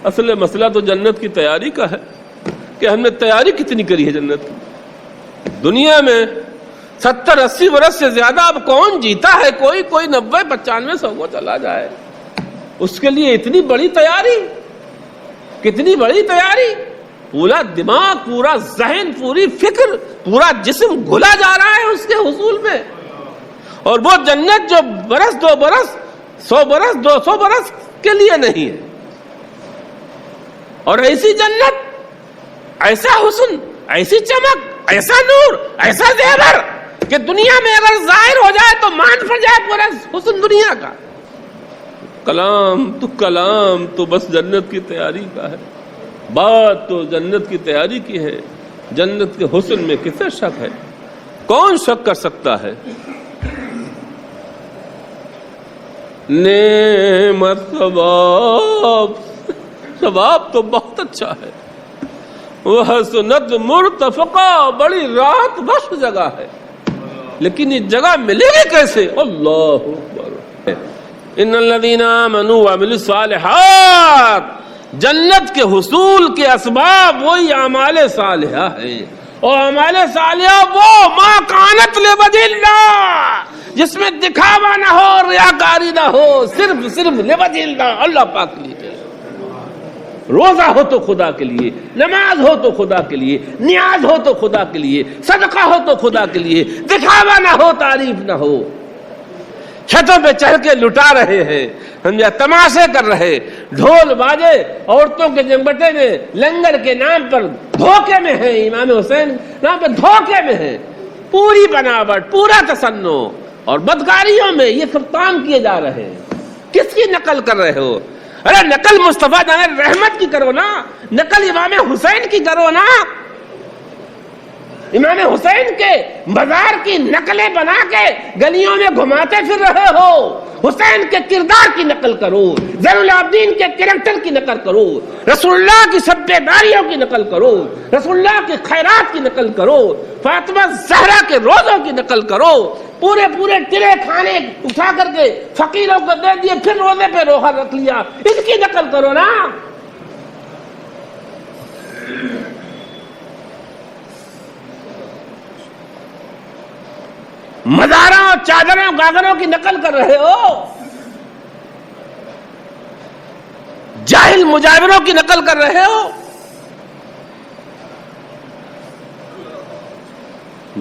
اصل مسئلہ تو جنت کی تیاری کا ہے کہ ہم نے تیاری کتنی کری ہے جنت کی. دنیا میں 70-80 برس سے زیادہ اب کون جیتا ہے؟ کوئی 90-95 100 کو چلا جائے. اس کے لیے اتنی بڑی تیاری، کتنی بڑی تیاری. پورا دماغ، پورا ذہن، پوری فکر، پورا جسم گھلا جا رہا ہے اس کے حصول میں. اور وہ جنت جو برس 2 برس 100 برس 200 برس کے لیے نہیں ہے. اور ایسی جنت، ایسا حسن، ایسی چمک، ایسا نور، ایسا زیور کہ دنیا میں اگر ظاہر ہو جائے تو مان پڑ جائے پورا حسن دنیا کا. کلام تو بس جنت کی تیاری کا ہے. بات تو جنت کی تیاری کی ہے. جنت کے حسن میں کسے شک ہے؟ کون شک کر سکتا ہے؟ نعمت ثواب تو بہت اچھا ہے. وحسنت مرتفقہ، بڑی راحت بخش جگہ ہے. لیکن یہ جگہ ملے گی کیسے؟ اللہ اکبر. ان الذین آمنوا وعملوا الصالحات. جنت کے حصول کے اسباب وہی اعمال صالحہ ہے. اور اعمال صالحہ وہ ما کانت لوجہ اللہ، جس میں دکھاوا نہ ہو، ریاکاری نہ ہو، صرف لوجہ اللہ، اللہ پاک کے لیے. روزہ ہو تو خدا کے لیے، نماز ہو تو خدا کے لیے، نیاز ہو تو خدا کے لیے، صدقہ ہو تو خدا کے لیے، دکھاوا نہ ہو، تعریف نہ ہو. چھتوں پہ چڑھ کے لٹا رہے ہیں، ہم یا تماشے کر رہے، ڈھول باجے، عورتوں کے جنبٹے میں لنگر کے نام پر دھوکے میں ہیں. امام حسین نام پہ دھوکے میں ہیں. پوری بناوٹ، پورا تصنع اور بدکاریوں میں یہ سب کام کیے جا رہے ہیں. کس کی نقل کر رہے ہو؟ ارے نقل مصطفیٰ جان رحمت کی کرو نا، نقل امام حسین کی کرو نا. امام حسین کے مزار کی نقلیں بنا کے گلیوں میں گھماتے پھر رہے ہو. حسین کے کردار کی نقل کرو، زین العابدین کے کریکٹر کی نقل کرو، رسول اللہ کی سب بیداریوں کی نقل کرو، رسول اللہ کی خیرات کی نقل کرو، فاطمہ زہرا کے روزوں کی نقل کرو. پورے ٹرے کھانے اٹھا کر کے فقیروں کو دے دیے، پھر روزے پہ روزہ رکھ لیا. ان کی نقل کرو نا. مزاروں، چادروں، گاگروں کی نقل کر رہے ہو. جاہل مجاوروں کی نقل کر رہے ہو.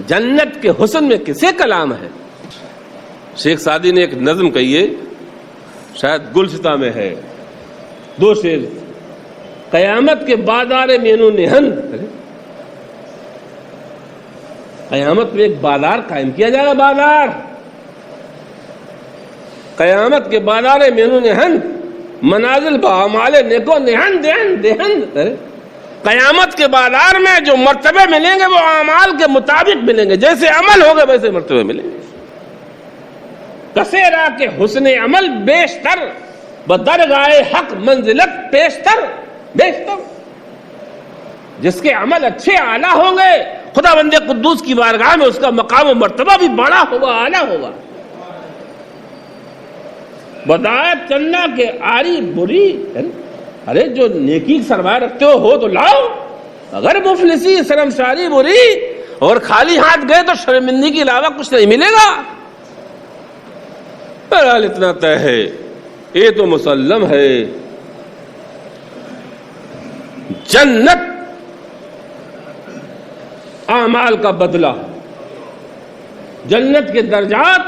جنت کے حسن میں کسے کلام ہے؟ شیخ سعدی نے ایک نظم کہی ہے، شاید گلستہ میں ہے، 2 شعر. قیامت کے بازار مینو نہند، قیامت میں ایک بازار قائم کیا جائے گا. بازار قیامت کے بازار مینو نہند، منازل باعمال نیکو نہند دہند. قیامت کے بازار میں جو مرتبے ملیں گے وہ اعمال کے مطابق ملیں گے. جیسے عمل ہوگا ویسے مرتبے ملیں گے. کثیرہ کے حسن عمل بیشتر، بدرگاہ حق منزلت پیشتر. جس کے عمل اچھے اعلیٰ ہوں گے، خدا بندے قدوس کی بارگاہ میں اس کا مقام و مرتبہ بھی بڑا ہوگا، اعلیٰ ہوگا. بدایت چندہ کے آری بری. ارے جو نیکی سرمایہ رکھتے ہو تو لاؤ. اگر مفلسی شرمساری بری اور خالی ہاتھ گئے تو شرمندگی کے علاوہ کچھ نہیں ملے گا. بہرحال اتنا طے ہے، یہ تو مسلم ہے، جنت اعمال کا بدلہ. جنت کے درجات،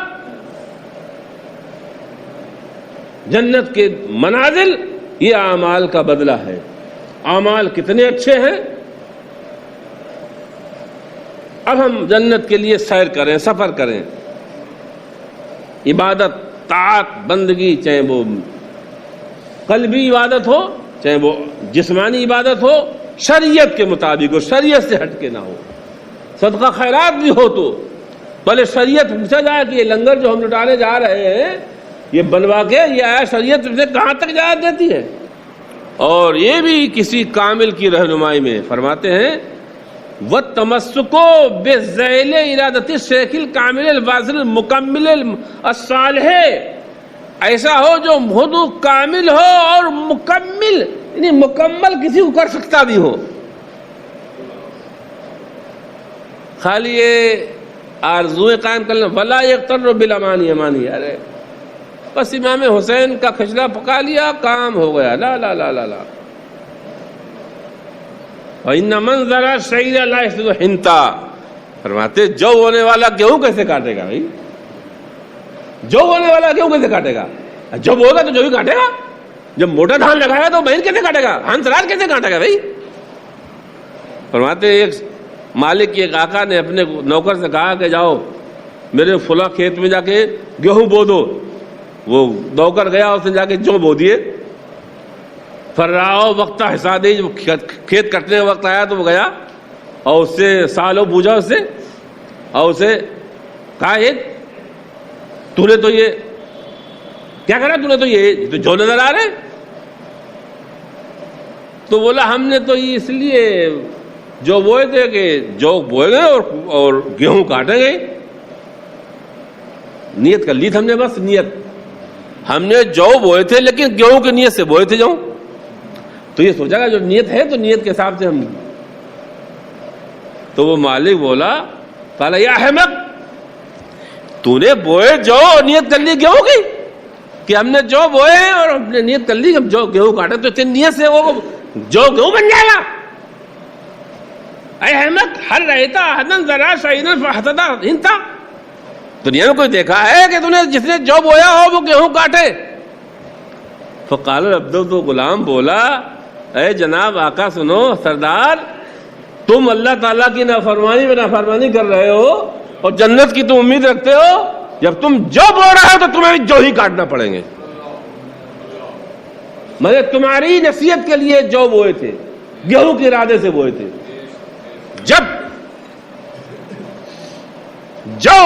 جنت کے منازل، یہ اعمال کا بدلہ ہے۔ اعمال کتنے اچھے ہیں، اب ہم جنت کے لیے سیر کریں، سفر کریں۔ عبادت، طاعت، بندگی، چاہے وہ قلبی عبادت ہو، چاہے وہ جسمانی عبادت ہو، شریعت کے مطابق ہو، شریعت سے ہٹ کے نہ ہو۔ صدقہ خیرات بھی ہو تو بھلے شریعت پوچھا جائے کہ یہ لنگر جو ہم لٹانے جا رہے ہیں یہ بنوا کے یہ آیا شریعت سے کہاں تک اجازت دیتی ہے؟ اور یہ بھی کسی کامل کی رہنمائی میں فرماتے ہیں وَالتَّمَسُّكُ بِذَيْلِ إِرَادَةِ الشَّيْخِ الْكَامِلِ الْوَاصِلِ الْمُكَمِّلِ الصَّالِحِ، ایسا ہو جو خود کامل ہو اور مکمل، یعنی مکمل کسی کو کر سکتا بھی ہو۔ خالی یہ آرزویں قائم کرنا، وَلَا يَغْتَرُّ بِالْأَمَانِي، امانی، ارے بس امام حسین کا کھچڑا پکا لیا، کام ہو گیا، لا لا لا لا لا۔ وَإِنَّ مَنْ ذَرَا الشَّعِيرَ لَا يَحْسُدُ حِنْطًا، فرماتے جو ہونے والا گیہوں کیسے کاٹے گا بھائی؟ جو ہونے والا گیہوں کیسے کاٹے گا؟ جب ہوگا تو جو بھی کاٹے گا، جب موٹا دھان لگائے گا تو بہن کیسے کاٹے گا، ہنس راج کیسے کاٹے گا بھائی؟ فرماتے ایک مالک کی ایک آقا نے اپنے نوکر سے کہا کہ جاؤ میرے فلاں کھیت میں جا کے گیہوں بو دو۔ وہ نوکر گیا، اس نے جا کے جو بو دیے۔ فرراؤ وقت حسادی، جو کھیت کٹنے کا وقت آیا تو وہ گیا اور اس سے سالوں پوچھا اس سے، اور اسے کہا یہ تو نے تو یہ کیا کرا، تو نے تو یہ تو جو نظر آ رہے؟ تو بولا ہم نے تو یہ اس لیے جو بوئے تھے کہ جو بوئے گئے اور گیہوں کاٹیں گے، نیت کر لی تھی ہم نے، بس نیت، ہم نے جو بوئے تھے لیکن گیہوں کی نیت سے بوئے تھے جو، تو یہ سوچا گا جو نیت ہے تو نیت کے حساب سے ہم۔ تو وہ مالک بولا قال یا احمق، تو نے بوئے جو نیت کر لی گیہوں کی، کہ ہم نے جو بوئے اور ہم نے نیت کر لی ہم جو گیہوں کاٹے، تو تیری نیت سے وہ جو گیہوں بن جائے گا۔ اے احمق ہل رہتا حدن ذرا شعیرا فحسدا ہنتا، دنیا میں کوئی دیکھا ہے کہ تو نے جس نے جو بویا ہو وہ گیہوں کاٹے؟ فقال العبد، تو غلام بولا اے جناب آقا سنو سردار، تم اللہ تعالیٰ کی نافرمانی میں نافرمانی کر رہے ہو اور جنت کی تم امید رکھتے ہو، جب تم جو بو رہے ہو تو تمہیں جو ہی کاٹنا پڑیں گے۔ میں تمہاری نصیحت کے لیے جو بوئے تھے، گیہوں کے ارادے سے بوئے تھے، جب جو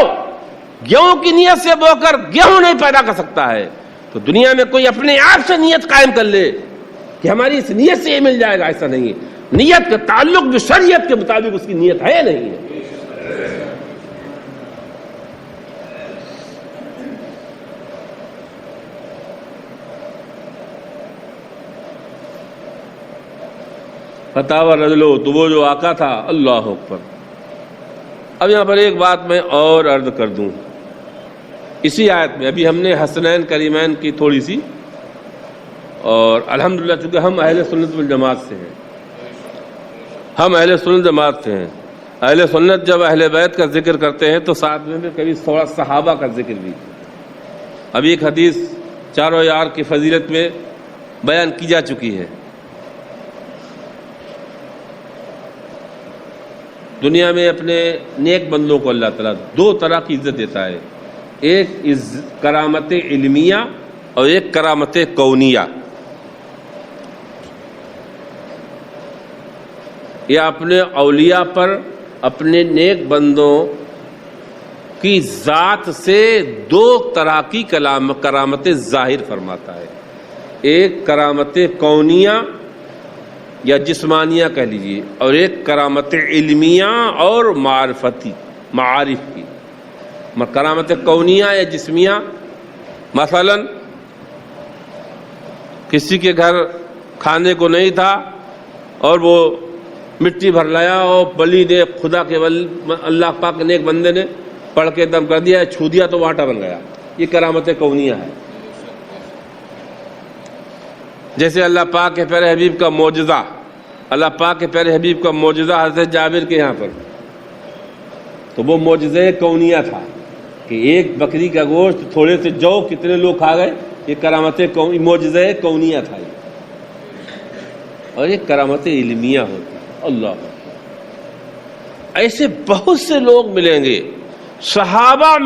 گیہوں کی نیت سے بو کر گیہوں نہیں پیدا کر سکتا ہے تو دنیا میں کوئی اپنے آپ سے نیت قائم کر لے کہ ہماری اس نیت سے یہ مل جائے گا، ایسا نہیں ہے۔ نیت کا تعلق جو شریعت کے مطابق اس کی نیت ہے نہیں ہے۔ فتاوی رجلو، تو وہ جو آقا تھا، اللہ اکبر۔ اب یہاں پر ایک بات میں اور عرض کر دوں، اسی آیت میں ابھی ہم نے حسنین کریمین کی تھوڑی سی، اور الحمدللہ چونکہ ہم اہل سنت والجماعت سے ہیں، ہم اہل سنت جماعت سے ہیں۔ اہل سنت جب اہل بیت کا ذکر کرتے ہیں تو ساتھ میں بھی کبھی تھوڑا صحابہ کا ذکر بھی۔ ابھی ایک حدیث چاروں یار کی فضیلت میں بیان کی جا چکی ہے۔ دنیا میں اپنے نیک بندوں کو اللہ تعالیٰ دو طرح کی عزت دیتا ہے، ایک کرامت علمیہ اور ایک کرامت کونیہ۔ یہ اپنے اولیاء پر اپنے نیک بندوں کی ذات سے دو طرح کی کرامت ظاہر فرماتا ہے، ایک کرامت کونیہ یا جسمانیہ کہہ لیجیے، اور ایک کرامت علمیہ اور معرفتی، معارف کی۔ کرامت کونیہ یا جسمیہ، مثلا کسی کے گھر کھانے کو نہیں تھا اور وہ مٹی بھر لایا اور بلی نے خدا کے اللہ پاک نیک بندے نے پڑھ کے دم کر دیا، چھو دیا تو وہ آٹا بن گیا، یہ کرامت کونیہ ہے۔ جیسے اللہ پاک کے پیارے حبیب کا معجزہ، اللہ پاک کے پیارے حبیب کا معجزہ حضرت جابر کے یہاں پر، تو وہ معجزہ کونیہ تھا۔ کہ ایک بکری کا گوشت تھوڑے سے جو کتنے لوگ کھا گئے، یہ کرامت معجزہ کونیہ تھا، اور یہ کرامت علمیہ ہوتی ہے۔ اللہ ایسے بہت سے لوگ ملیں گے صحابہ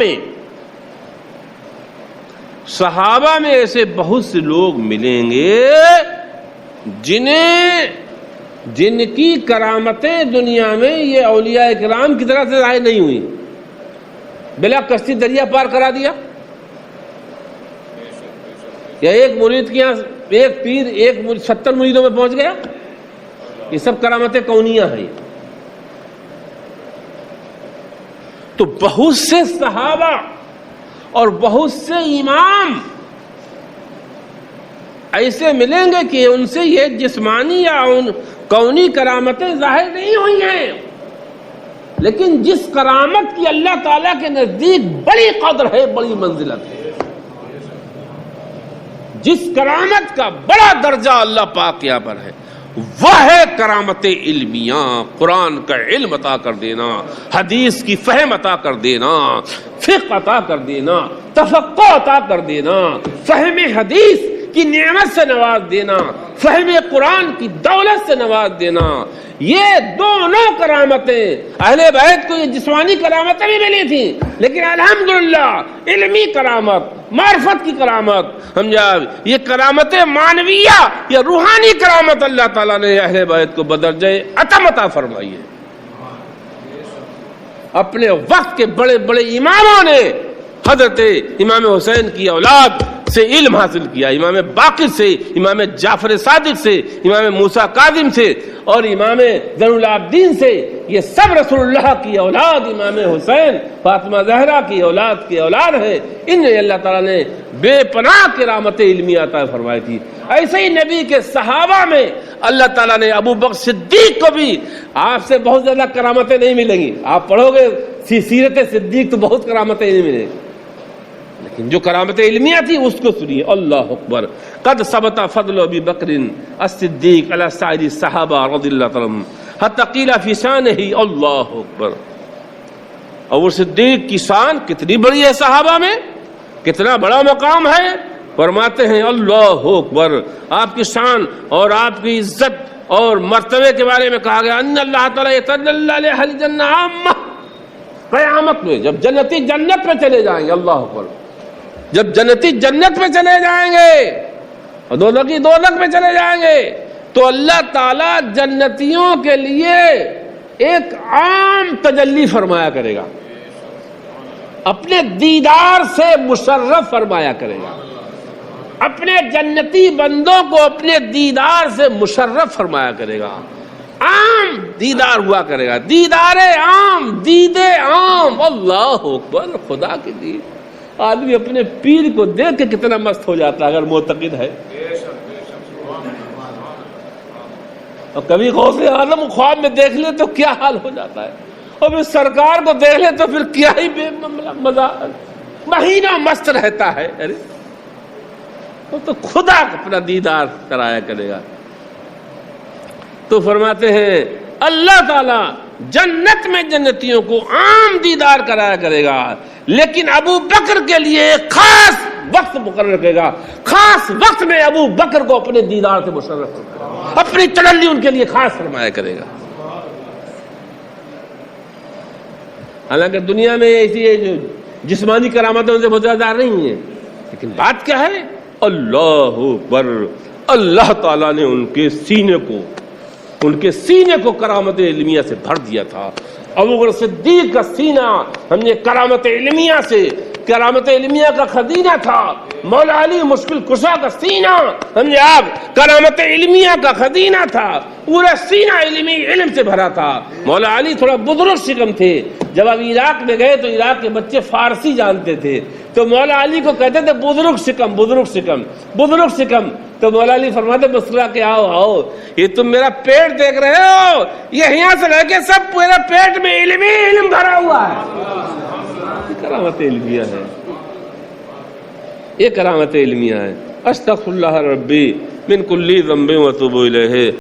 میں ایسے بہت سے لوگ ملیں گے جن کی کرامتیں دنیا میں یہ اولیاء کرام کی طرح سے ظاہر نہیں ہوئی، بلا کشتی دریا پار کرا دیا، یا ایک مرید کے یہاں ایک پیر 70 مریدوں میں پہنچ گیا، یہ سب کرامتیں کونیہ ہیں۔ تو بہت سے صحابہ اور بہت سے امام ایسے ملیں گے کہ ان سے یہ جسمانی یا کونی کرامتیں ظاہر نہیں ہوئی ہیں، لیکن جس کرامت کی اللہ تعالیٰ کے نزدیک بڑی قدر ہے، بڑی منزلت ہے، جس کرامت کا بڑا درجہ اللہ پاک یہاں پر ہے، وہ ہے کرامت علمیہ، قرآن کا علم عطا کر دینا، حدیث کی فہم عطا کر دینا، فقہ عطا کر دینا، تفقہ عطا کر دینا، فہم حدیث کی نعمت سے نواز دینا، فہم قرآن کی دولت سے نواز دینا۔ یہ دونوں کرامتیں اہل بیت کو یہ جسمانی کرامتیں بھی ملی تھیں، لیکن الحمدللہ علمی کرامت، معرفت کی کرامت، یہ کرامت معنویہ یا روحانی کرامت اللہ تعالیٰ نے اہل بیت کو بدرجہ عطا عطا فرمائی ہے۔ اپنے وقت کے بڑے بڑے اماموں نے حضرت امام حسین کی اولاد سے علم حاصل کیا، امام باقر سے، امام جعفر صادق سے، امام موسیٰ کاظم سے، اور امام زین العابدین سے۔ یہ سب رسول اللہ کی اولاد، امام حسین فاطمہ زہرا کی اولاد ہے۔ انہیں اللہ تعالیٰ نے بے پناہ کرامت علمیہ عطا فرمائی تھی۔ ایسے ہی نبی کے صحابہ میں اللہ تعالیٰ نے ابو بکر صدیق کو بھی، آپ سے بہت زیادہ کرامتیں نہیں ملیں گی، آپ پڑھو گے سیرت صدیق تو بہت کرامتیں نہیں ملیں گی، لیکن جو کرامت علمیہ تھی اس کو سنیے۔ اللہ اکبر، قد ثبت فضل ابی بکر الصدیق علی سائر الصحابہ رضی اللہ عنہم حتی قیل فی شانہ، اللہ اکبر۔ اور وہ صدیق کی شان کتنی بڑی ہے، صحابہ میں کتنا بڑا مقام ہے، فرماتے ہیں اللہ اکبر، آپ کی شان اور آپ کی عزت اور مرتبے کے بارے میں کہا گیا ان اللہ تعالیٰ یتجلی علی اہل الجنہ عامہ، قیامت میں جب جنتی جنت میں چلے جائیں گے، اللہ اکبر، جب جنتی جنت میں چلے جائیں گے اور دوزخی دوزخ میں چلے جائیں گے، تو اللہ تعالیٰ جنتیوں کے لیے ایک عام تجلی فرمایا کرے گا، اپنے دیدار سے مشرف فرمایا کرے گا، اپنے جنتی بندوں کو اپنے دیدار سے مشرف فرمایا کرے گا، عام دیدار ہوا کرے گا، دیدار عام، دید عام۔ اللہ اکبر، خدا کے دید آدمی اپنے پیر کو دیکھ کے کتنا مست ہو جاتا ہے اگر معتقد ہے۔ اور کبھی غوث اعظم خواب میں دیکھ لے تو کیا حال ہو جاتا ہے، اور پھر سرکار کو دیکھ لے تو پھر کیا ہی مزہ، مہینہ مست رہتا ہے۔ ارے وہ تو خدا اپنا دیدار کرایا کرے گا۔ تو فرماتے ہیں اللہ تعالیٰ جنت میں جنتیوں کو عام دیدار کرایا کرے گا، لیکن ابو بکر کے لیے ایک خاص وقت مقرر کرے گا، خاص وقت میں ابو بکر کو اپنے دیدار سے مشرف کرے گا، اپنی تجلی ان کے لیے خاص فرمایا کرے گا۔ حالانکہ دنیا میں ایسی جو جسمانی کرامتیں ان سے بہت زیادہ نہیں ہیں، لیکن بات کیا ہے، اللہ اکبر، اللہ تعالیٰ نے ان کے سینے کو کرامت علمیہ سے بھر دیا تھا۔ ابو بکر صدیق کا سینہ ہم نے کرامت علمیہ سے، کرامت علمیہ کا خزینہ تھا۔ مولا علی مشکل کشا کا سینہ ہم نے آپ کرامت علمیہ کا خزینہ تھا، پورا سینہ علمی علم سے بھرا تھا۔ مولا علی تھوڑا بزرگ شکم تھے، جب اب عراق میں گئے تو عراق کے بچے فارسی جانتے تھے، تو مولا علی کو کہتے تھے بزرگ شکم، بزرگ شکم، بزرگ شکم۔ تو مولا علی فرماتے مسکرا کے آؤ، یہ تم میرا پیٹ دیکھ رہے ہو، یہ یہاں سے لے کے سب پورا پیٹ میں علمی علم بھرا ہوا ہے۔ یہ کرامت علمیہ ہے، یہ کرامت علمیہ ہے۔ استغفر اللہ ربی من کل ذنب واتوب الیہ۔